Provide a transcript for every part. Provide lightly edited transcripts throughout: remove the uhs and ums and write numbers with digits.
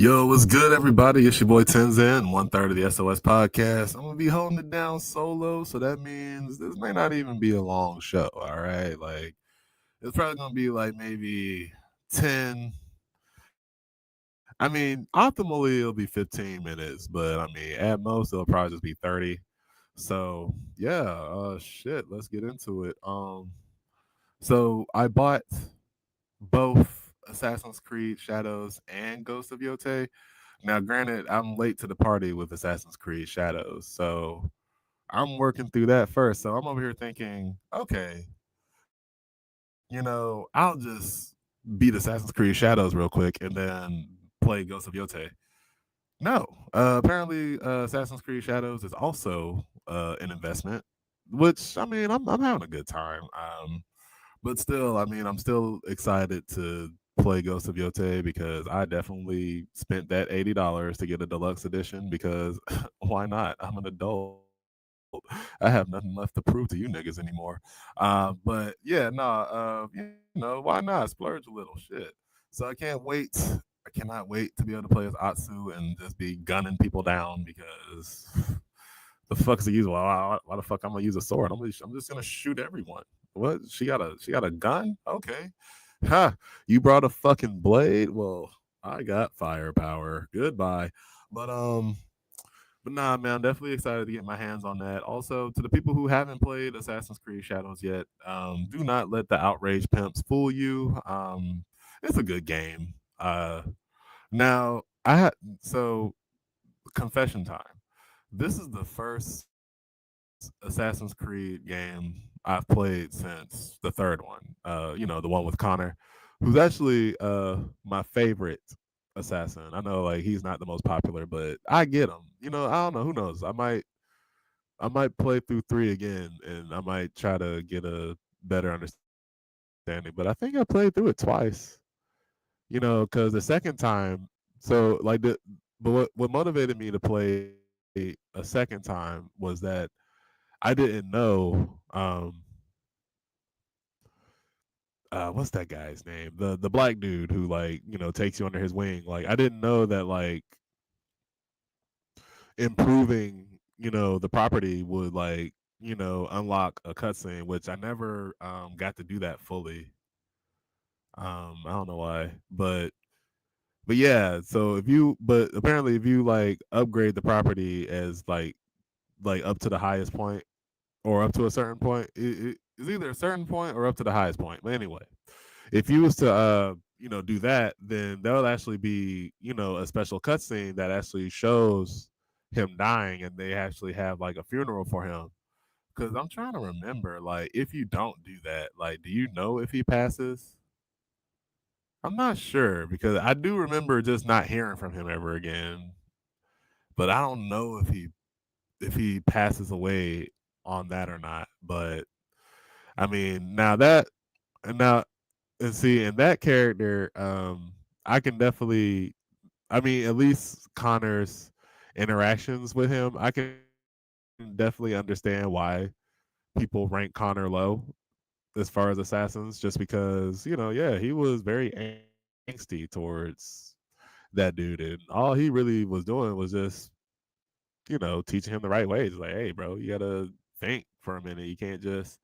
Yo, what's good, everybody? It's your boy Tenzin, 1/3 of the SOS podcast. I'm gonna be holding it down solo, so that means this may not even be a long show. All right, like it's probably gonna be like maybe 10. I mean, optimally it'll be 15 minutes, but I mean, at most it'll probably just be 30. So yeah, shit, let's get into it. So I bought both Assassin's Creed Shadows and Ghost of Yotei. Now, granted, I'm late to the party with Assassin's Creed Shadows, so I'm working through that first. So I'm over here thinking, okay, I'll just beat Assassin's Creed Shadows real quick and then play Ghost of Yotei. No, apparently Assassin's Creed Shadows is also an investment, which I mean, I'm having a good time. But still, I mean, I'm still excited to play Ghost of Yotei because I definitely spent that $80 to get a deluxe edition because why not? I'm an adult. I have nothing left to prove to you niggas anymore. But yeah, no, why not splurge a little shit? So I can't wait. I cannot wait to be able to play as Atsu and just be gunning people down because the fuck is the use? Why the fuck I'm gonna use a sword? I'm just gonna shoot everyone. What? She got a gun? Okay. Ha! You brought a fucking blade? Well, I got firepower. Goodbye. But um, but nah, man, I'm definitely excited to get my hands on that. Also, to the people who haven't played Assassin's Creed Shadows yet, do not let the outrage pimps fool you. It's a good game. Now I had so confession time. This is the first Assassin's Creed game I've played since the third one. The one with Connor, who's actually my favorite assassin. I know like he's not the most popular, but I get him. I don't know. Who knows? I might play through three again, and I might try to get a better understanding. But I think I played through it twice. Because the second time, so like but what motivated me to play a second time was that I didn't know what's that guy's name? The black dude who like, takes you under his wing. Like I didn't know that like improving, the property would like, unlock a cutscene, which I never got to do that fully. I don't know why, but yeah, so but apparently if you like upgrade the property as like up to the highest point or up to a certain point, it's either a certain point or up to the highest point. But anyway, if you was to do that, then there'll actually be a special cutscene that actually shows him dying, and they actually have like a funeral for him. Because I'm trying to remember, like, if you don't do that, like, do you know if he passes? I'm not sure because I do remember just not hearing from him ever again. But I don't know if he passes away on that or not. But I mean, now and see in that character, I can definitely, I mean, at least Connor's interactions with him, I can definitely understand why people rank Connor low as far as assassins, just because yeah, he was very angsty towards that dude, and all he really was doing was just teaching him the right ways. Like, hey, bro, you gotta think for a minute. You can't just.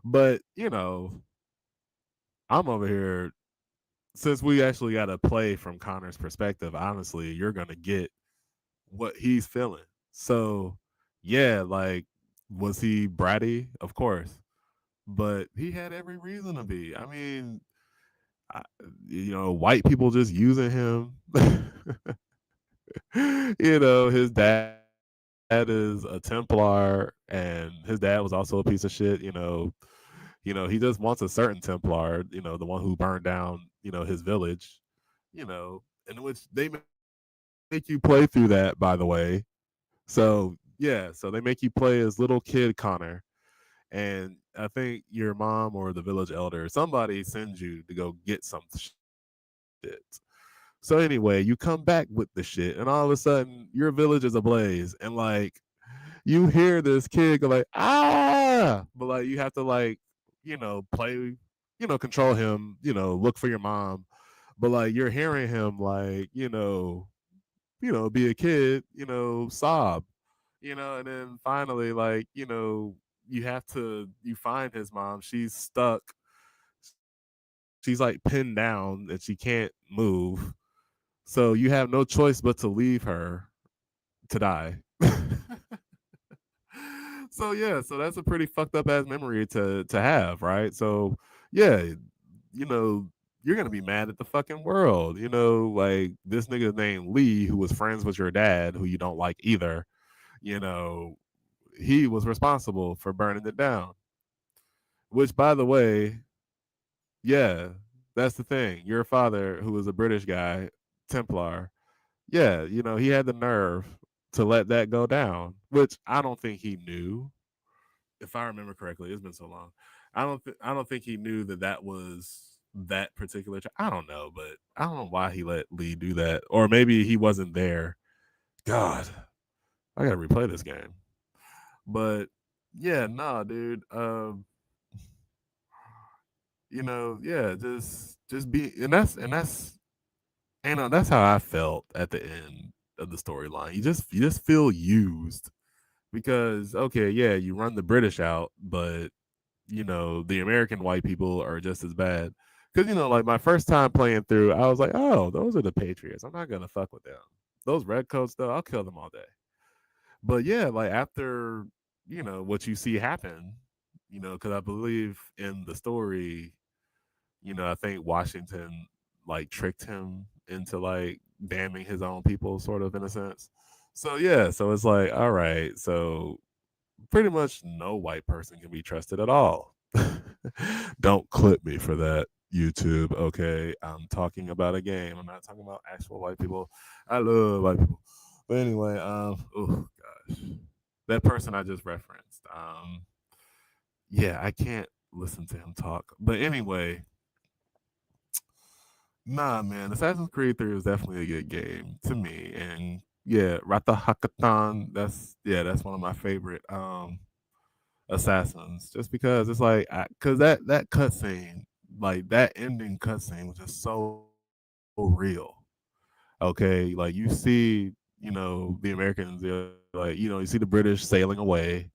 But I'm over here since we actually got to play from Connor's perspective. Honestly, you're gonna get what he's feeling. So, yeah, like, was he bratty? Of course, but he had every reason to be. I mean, I, white people just using him. His dad is a Templar, and his dad was also a piece of shit. He just wants a certain Templar. The one who burned down, his village. In which they make you play through that, by the way. So yeah, so they make you play as little kid Connor, and I think your mom or the village elder, somebody sends you to go get some shit. So anyway, you come back with the shit, and all of a sudden your village is ablaze, and like you hear this kid go like ah, but like you have to like play, control him, look for your mom, but like you're hearing him like be a kid, sob, and then finally, like, you find his mom. She's stuck. She's like pinned down and she can't move. So you have no choice but to leave her to die. So yeah, so that's a pretty fucked up ass memory to have, right? So yeah, you know, you're gonna be mad at the fucking world. Like this nigga named Lee, who was friends with your dad, who you don't like either, you know, he was responsible for burning it down. Which by the way, yeah, that's the thing. Your father, who was a British guy, Templar, yeah, he had the nerve to let that go down, which I don't think he knew. If I remember correctly, it's been so long. I don't think he knew that was that particular. I don't know, but I don't know why he let Lee do that, or maybe he wasn't there. God, I gotta replay this game. But yeah, nah, dude. Yeah, just be, that's how I felt at the end of the storyline. You just feel used because okay, yeah, you run the British out, but the American white people are just as bad. Because like my first time playing through, I was like, oh, those are the Patriots. I'm not gonna fuck with them. Those redcoats, though, I'll kill them all day. But yeah, like after what you see happen, because I believe in the story, I think Washington like tricked him into like damning his own people, sort of in a sense. So yeah, so it's like, all right, so pretty much no white person can be trusted at all. Don't clip me for that, YouTube. Okay, I'm talking about a game. I'm not talking about actual white people. I love white people, but anyway, oh gosh, that person I just referenced. Yeah, I can't listen to him talk. But anyway, nah, man, Assassin's Creed 3 is definitely a good game to me, and yeah, Rata Hakatan. That's one of my favorite assassins, just because it's like, because that cutscene, like that ending cutscene, was just so real. Okay, like you see, the Americans, like you see the British sailing away,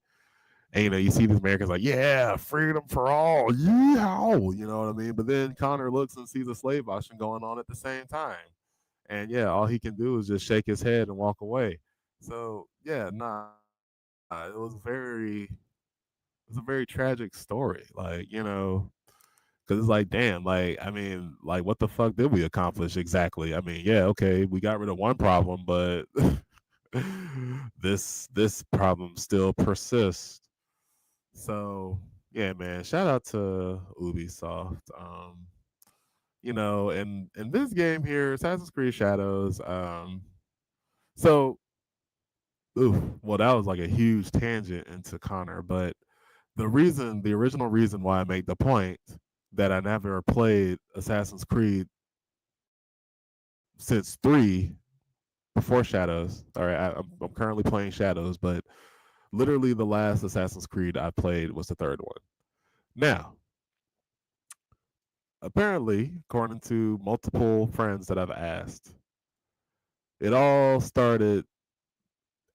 and you see these Americans like, yeah, freedom for all, yeehaw, you know what I mean? But then Connor looks and sees a slave auction going on at the same time, and yeah, all he can do is just shake his head and walk away. So yeah, nah, it was a very tragic story. Like, because it's like, damn, like, I mean, like, what the fuck did we accomplish exactly? I mean, yeah, okay, we got rid of one problem, but this problem still persists. So yeah, man, shout out to Ubisoft. And this game here, Assassin's Creed Shadows. So well, that was like a huge tangent into Connor, but the original reason why I make the point that I never played Assassin's Creed since 3 before Shadows. All right, I'm currently playing Shadows, but literally the last Assassin's Creed I played was the third one. Now, apparently, according to multiple friends that I've asked, it all started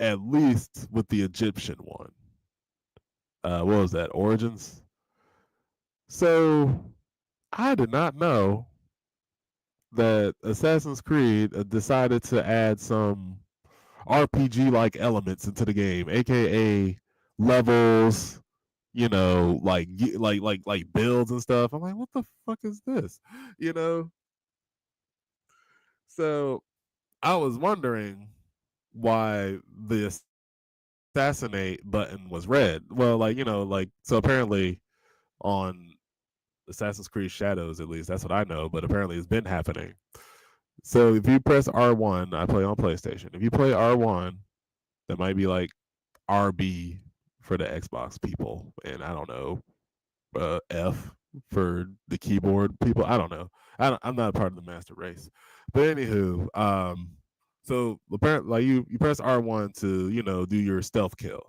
at least with the Egyptian one. What was that? Origins? So I did not know that Assassin's Creed decided to add some RPG like elements into the game, aka levels, like builds and stuff. I'm like, what the fuck is this? You know? So I was wondering why the assassinate button was red. Well, so apparently on Assassin's Creed Shadows, at least that's what I know, but apparently it's been happening. So if you press R1, I play on PlayStation. If you play R1, that might be like RB for the Xbox people, and I don't know, F for the keyboard people. I don't know. I'm not a part of the master race, but anywho, so apparently, like you press R1 to do your stealth kill.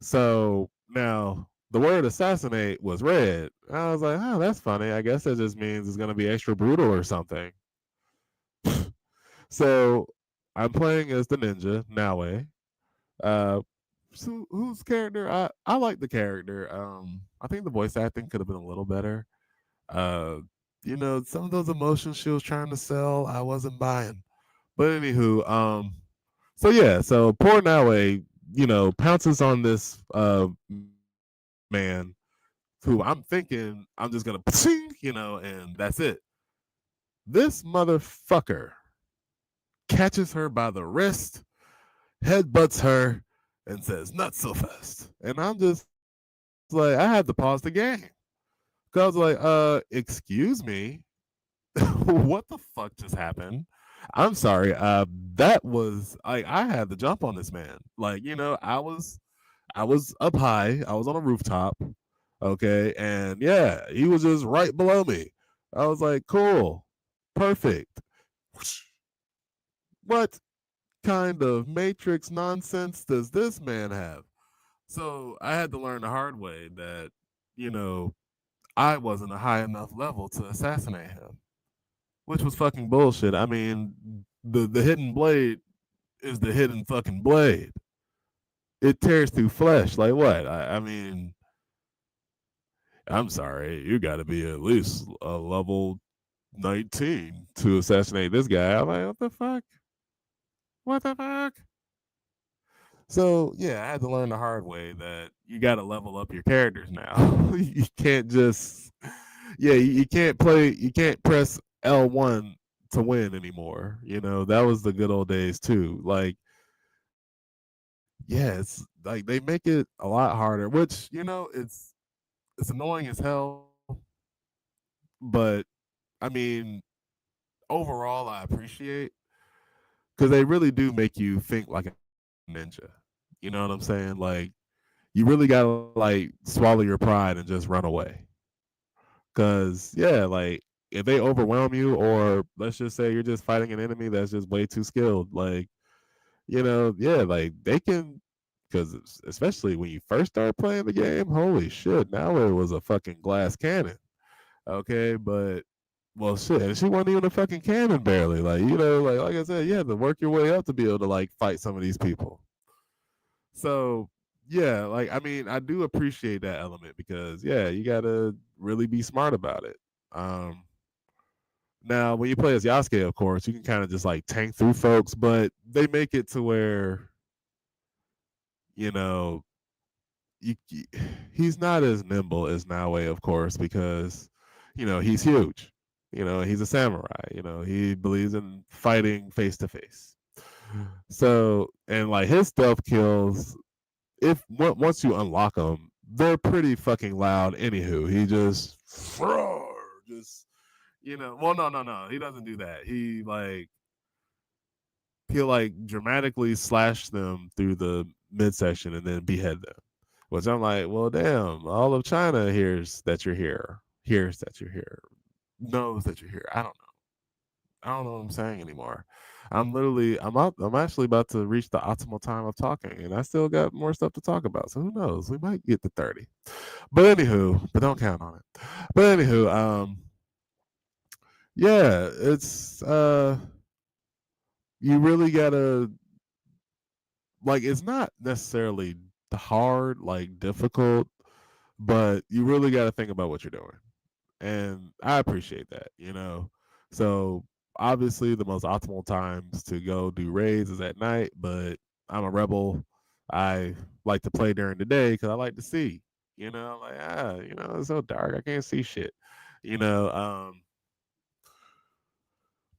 So now the word assassinate was red. I was like, oh, that's funny. I guess that just means it's gonna be extra brutal or something. So I'm playing as the ninja Naue. Uh, so whose character? I like the character. I think the voice acting could have been a little better. Uh, some of those emotions she was trying to sell, I wasn't buying. But anywho, so yeah, so poor Naue, pounces on this man who I'm thinking I'm just gonna and that's it. This motherfucker catches her by the wrist, headbutts her, and says, "Not so fast." And I'm just like, I had to pause the game. Cause I was like, excuse me, what the fuck just happened? I'm sorry. That was like I had the jump on this man. Like, I was up high. I was on a rooftop. Okay. And yeah, he was just right below me. I was like, cool. Perfect. What kind of matrix nonsense does this man have? So I had to learn the hard way that, you know, I wasn't a high enough level to assassinate him, which was fucking bullshit. I mean, the hidden blade is the hidden fucking blade. It tears through flesh. Like what? I mean, I'm sorry, you got to be at least a level 19 to assassinate this guy. I'm like, what the fuck? What the fuck? So yeah, I had to learn the hard way that you got to level up your characters now. You can't just, yeah, you can't play, you can't press L1 to win anymore. That was the good old days too. Like, yeah, it's like they make it a lot harder, which it's annoying as hell. But I mean, overall, I appreciate because they really do make you think like a ninja. You know what I'm saying? Like, you really gotta like swallow your pride and just run away. Cause yeah, like if they overwhelm you, or let's just say you're just fighting an enemy that's just way too skilled, like yeah, like they can. Because especially when you first start playing the game, holy shit! Now it was a fucking glass cannon. Okay, but well, shit, and she wasn't even a fucking cannon barely. Like like I said, you had to work your way up to be able to like fight some of these people. So yeah, like I mean, I do appreciate that element because yeah, you gotta really be smart about it. Um, Now, when you play as Yasuke, of course, you can kind of just like tank through folks, but they make it to where you know you, he's not as nimble as Naue, of course, because he's huge. He's a samurai. He believes in fighting face to face. So, and like his stealth kills, if once you unlock them, they're pretty fucking loud. Anywho, he just well, no, he doesn't do that. He'll like dramatically slash them through the midsection and then behead them. Which I'm like, well, damn, all of China hears that you're here, knows that you're here. I don't know what I'm saying anymore. I'm actually about to reach the optimal time of talking, and I still got more stuff to talk about. So who knows? We might get to 30. But don't count on it. But anywho, yeah, it's you really gotta like it's not necessarily hard, like difficult, but you really gotta think about what you're doing. And I appreciate that. So obviously the most optimal times to go do raids is at night, but I'm a rebel. I like to play during the day because I like to see. Like it's so dark I can't see shit. You know, um,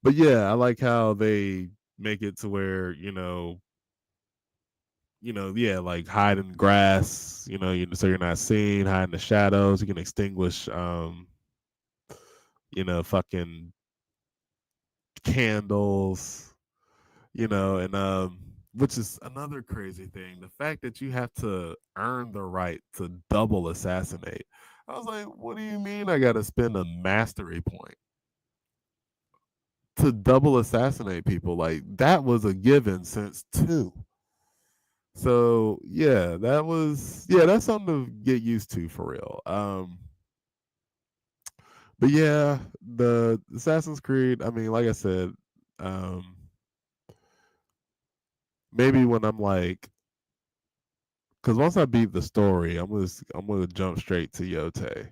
but yeah, I like how they make it to where yeah, like hide in grass. So you're not seen. Hide in the shadows. You can extinguish fucking candles, and which is another crazy thing. The fact that you have to earn the right to double assassinate. I was like, what do you mean I gotta spend a mastery point to double assassinate people? Like that was a given since two. So yeah, that's something to get used to for real. But yeah, the Assassin's Creed, I mean, like I said, um maybe when I'm like, because once I beat the story, I'm gonna jump straight to Yote.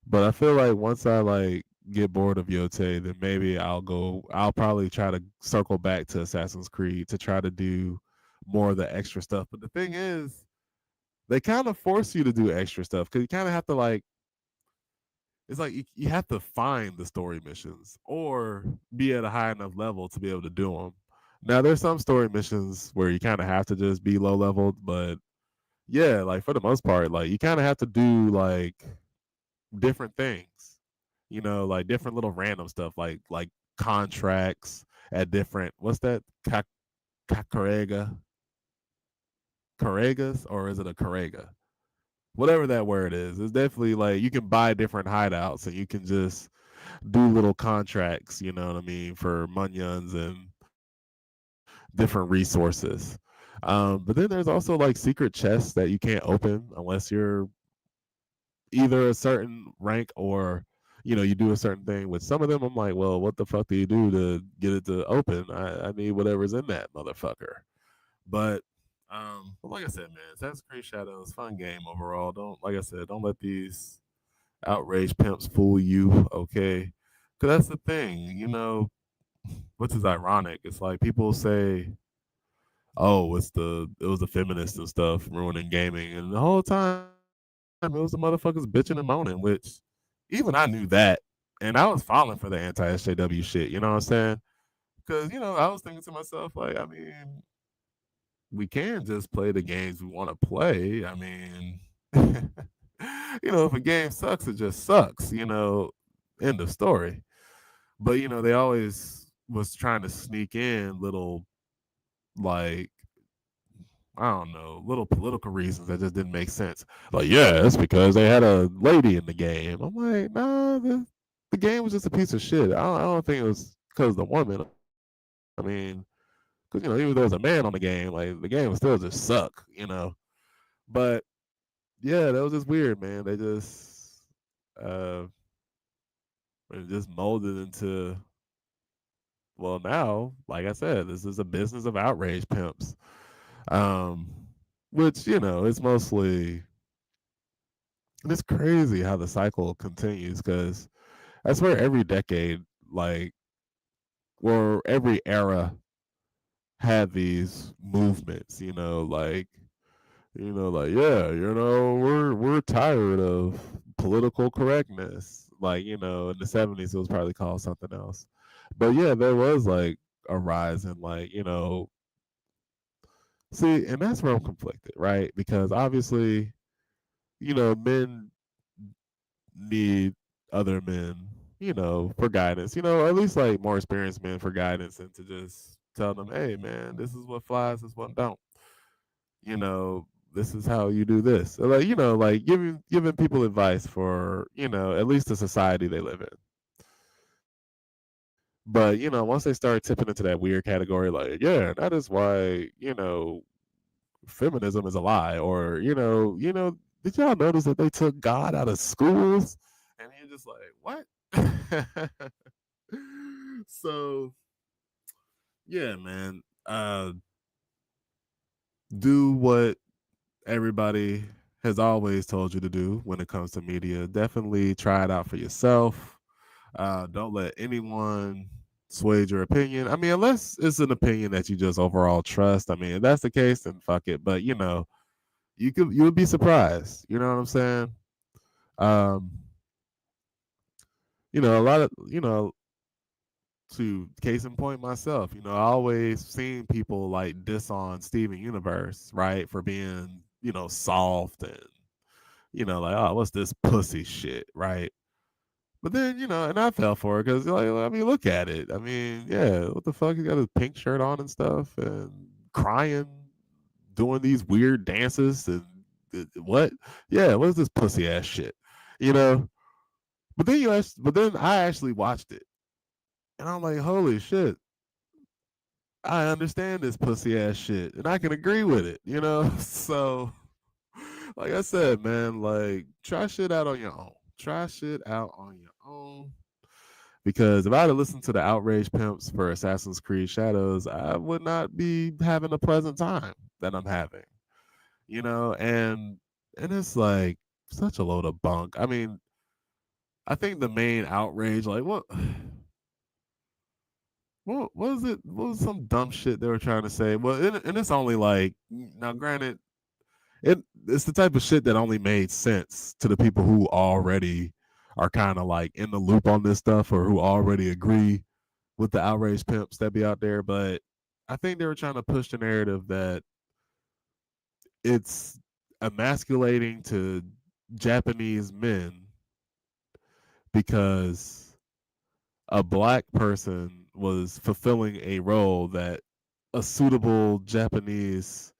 But I feel like once I like get bored of Yote, then maybe I'll probably try to circle back to Assassin's Creed to try to do more of the extra stuff. But the thing is, they kind of force you to do extra stuff because you kind of have to like, it's like you have to find the story missions or be at a high enough level to be able to do them. Now there's some story missions where you kind of have to just be low leveled, but yeah, like for the most part, like you kind of have to do like different things, like different little random stuff, like contracts at different, what's that, Cacarega, Corregas, or is it a Correga? Whatever that word is, it's definitely like you can buy different hideouts and you can just do little contracts, you know what I mean, for munions and different resources. But then there's also like secret chests that you can't open unless you're either a certain rank or you do a certain thing. With some of them, I'm like, well, what the fuck do you do to get it to open? I need whatever's in that motherfucker. But like I said, man, Assassin's Creed Shadows, fun game overall. Don't, like I said, don't let these outrage pimps fool you, okay? Because that's the thing, which is ironic. It's like people say, "Oh, it was the feminists and stuff ruining gaming," and the whole time it was the motherfuckers bitching and moaning. Which even I knew that, and I was falling for the anti SJW shit. You know what I'm saying? Because I was thinking to myself, like, I mean, we can just play the games we want to play. I mean, if a game sucks, it just sucks. End of story. But they always was trying to sneak in little, like, I don't know, little political reasons that just didn't make sense. Like, yeah, it's because they had a lady in the game. I'm like, nah, the game was just a piece of shit. I don't think it was because of the woman. I mean, because even though there was a man on the game, like the game would still just suck. But yeah, that was just weird, man. Uh, they just molded into, well, now, like I said, this is a business of outrage pimps. Um, which it's mostly, and it's crazy how the cycle continues because I swear every decade, like, or every era had these movements, like, yeah, we're tired of political correctness. Like, in the 70s it was probably called something else. But yeah, there was like a rise in, like, see, and that's where I'm conflicted, right? Because obviously, men need other men, for guidance, at least like more experienced men for guidance, and to just tell them, hey man, this is what flies, this one don't. This is how you do this. Like, like giving people advice for, at least the society they live in. But, once they start tipping into that weird category, like, yeah, that is why, feminism is a lie, or, did y'all notice that they took God out of schools? And you're just like, what? So yeah, man. Do what everybody has always told you to do when it comes to media. Definitely try it out for yourself. Don't let anyone sway your opinion. I mean, unless it's an opinion that you just overall trust. I mean, if that's the case, then fuck it. But you would be surprised. You know what I'm saying? Um, a lot of to case in point myself, I always seen people like diss on Steven Universe, right, for being, soft and, like, oh, what's this pussy shit, right? But then, and I fell for it because, like, I mean, look at it. I mean, yeah, what the fuck? He got his pink shirt on and stuff and crying, doing these weird dances and what? Yeah, what is this pussy ass shit? You know? But then I actually watched it and I'm like, holy shit, I understand this pussy ass shit and I can agree with it, So, like I said, man, like, try shit out on your own. Try shit out on your own. Because if I had listened to the outrage pimps for Assassin's Creed Shadows, I would not be having a pleasant time that I'm having. And it's like such a load of bunk. I mean, I think the main outrage, like what was it? What was some dumb shit they were trying to say? Well, and it's only like now, granted, it's the type of shit that only made sense to the people who already are kind of like in the loop on this stuff or who already agree with the outrage pimps that be out there. But I think they were trying to push the narrative that it's emasculating to Japanese men because a black person was fulfilling a role that a suitable Japanese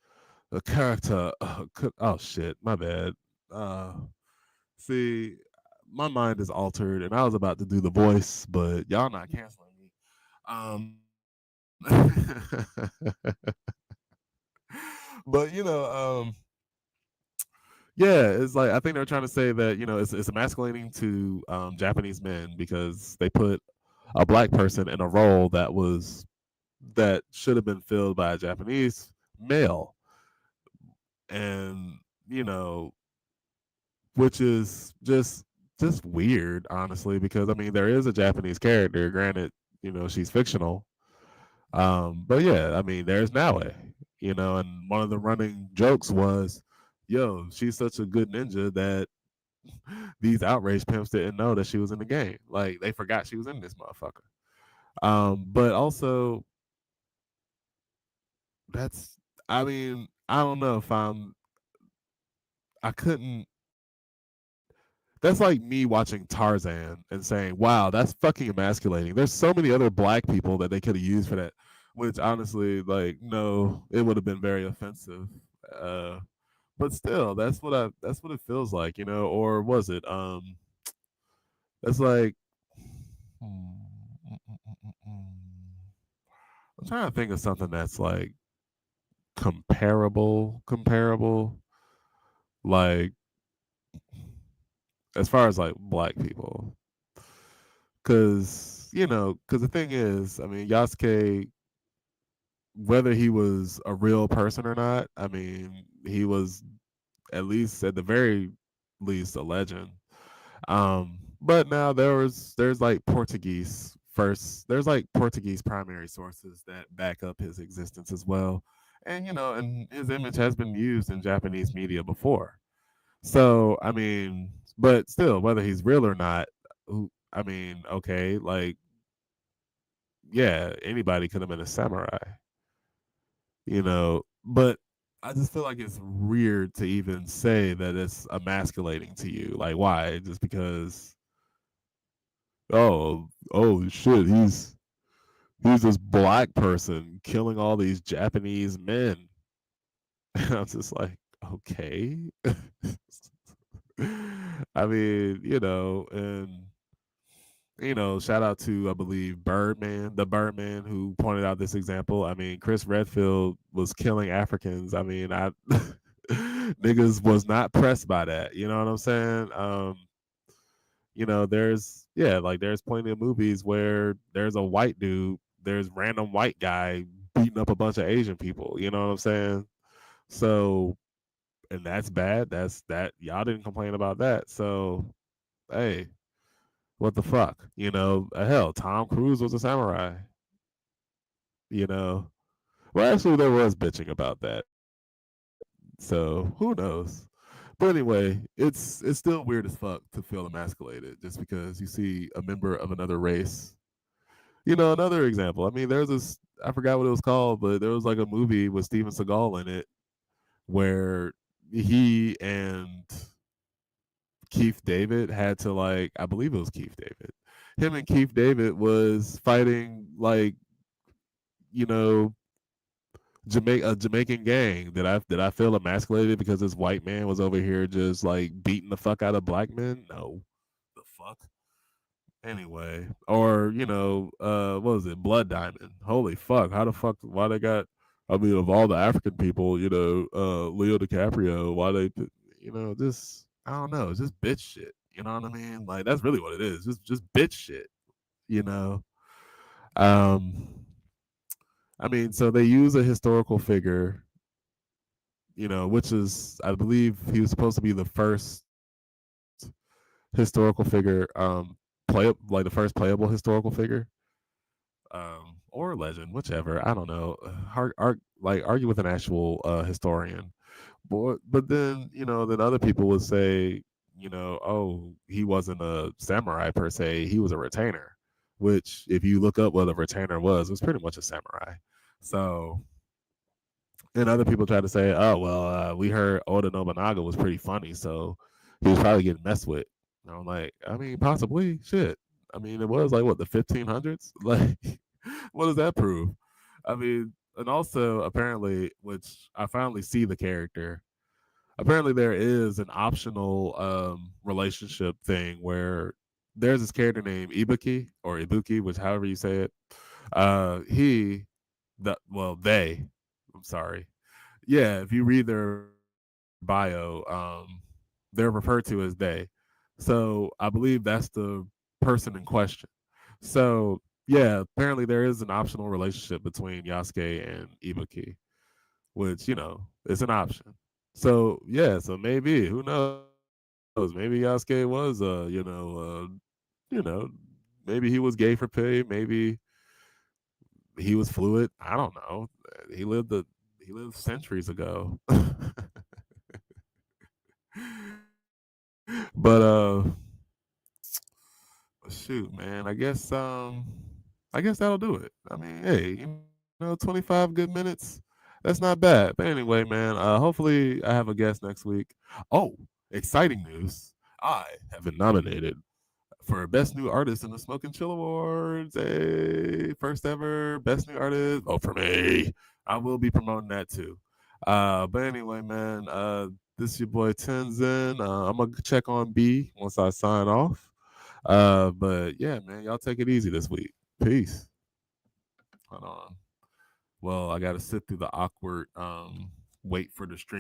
character could. Oh shit, my bad. Uh, See, my mind is altered, and I was about to do the voice, but y'all not canceling me. Um, but yeah, it's like I think they're trying to say that it's emasculating to Japanese men because they put a black person in a role that should have been filled by a Japanese male, and you know, which is just weird, honestly, because I mean there is a Japanese character. Granted, she's fictional, but yeah, I mean there's Naue, and one of the running jokes was, "Yo, she's such a good ninja that these outrage pimps didn't know that she was in the game. Like they forgot she was in this motherfucker." But also that's, I mean, I don't know if I couldn't. That's like me watching Tarzan and saying, "Wow, that's fucking emasculating." There's so many other black people that they could have used for that, which honestly, like, no, it would have been very offensive. Uh, but still, that's what it feels like, or was it? That's like, I'm trying to think of something that's like comparable, like as far as like black people, because the thing is, I mean, Yasuke, whether he was a real person or not, I mean, he was at least at the very least a legend. But now there's like there's like Portuguese primary sources that back up his existence as well. And his image has been used in Japanese media before. So, I mean, but still, whether he's real or not, I mean, okay, like, yeah, anybody could have been a samurai, but I just feel like it's weird to even say that it's emasculating to you. Like, why? Just because, oh shit, he's this black person killing all these Japanese men. And I'm just like, okay. I mean, and shout out to, I believe, Birdman, the Birdman who pointed out this example. I mean, Chris Redfield was killing Africans. I mean, I niggas was not pressed by that. You know what I'm saying? There's plenty of movies where there's a white dude, there's random white guy beating up a bunch of Asian people. You know what I'm saying? So, and that's bad. That's that y'all didn't complain about that. So, hey, what the fuck? Hell, Tom Cruise was a samurai. You know, well, actually, there was bitching about that. So who knows? But anyway, it's still weird as fuck to feel emasculated just because you see a member of another race. Another example. I mean, there's this. I forgot what it was called, but there was like a movie with Steven Seagal in it where he and Keith David had to, like, I believe it was Keith David. Him and Keith David was fighting, like, you know a Jamaican gang. Did I feel emasculated because this white man was over here just like beating the fuck out of black men? No, the fuck. Anyway, or what was it? Blood Diamond. Holy fuck! How the fuck? Why they got? I mean, of all the African people, Leo DiCaprio. Why they? Just I don't know. It's just bitch shit. You know what I mean? Like that's really what it is. Just bitch shit. you know. Um, I mean, so they use a historical figure, which is, I believe, he was supposed to be the first historical figure, like the first playable historical figure, or legend, whichever. I don't know. Argue with an actual historian. But then then other people would say, oh, he wasn't a samurai per se. He was a retainer, which if you look up what a retainer was pretty much a samurai. So, and other people try to say, oh well, we heard Oda Nobunaga was pretty funny, so he was probably getting messed with. And I'm like, I mean, possibly, shit. I mean, it was like what, the 1500s. Like, what does that prove? I mean, and also apparently, which I finally see the character. Apparently, there is an optional relationship thing where there's this character named Ibuki or Ibuki, which however you say it. They. I'm sorry. Yeah, if you read their bio, they're referred to as they. So I believe that's the person in question. So yeah, apparently there is an optional relationship between Yasuke and Ibuki, which is an option. So yeah, so maybe who knows? Maybe Yasuke was maybe he was gay for pay. Maybe he was fluid. I don't know. He lived he lived centuries ago. But shoot, man, I guess that'll do it. I mean, hey, 25 good minutes. That's not bad. But anyway, man, hopefully I have a guest next week. Oh, exciting news. I have been nominated for Best New Artist in the Smoke and Chill Awards. Hey, first ever Best New Artist. Vote for me. I will be promoting that too. But anyway, man, this is your boy Tenzin. I'm gonna check on B once I sign off. But yeah, man, y'all take it easy this week. Peace. Hold on. Well, I gotta sit through the awkward wait for the stream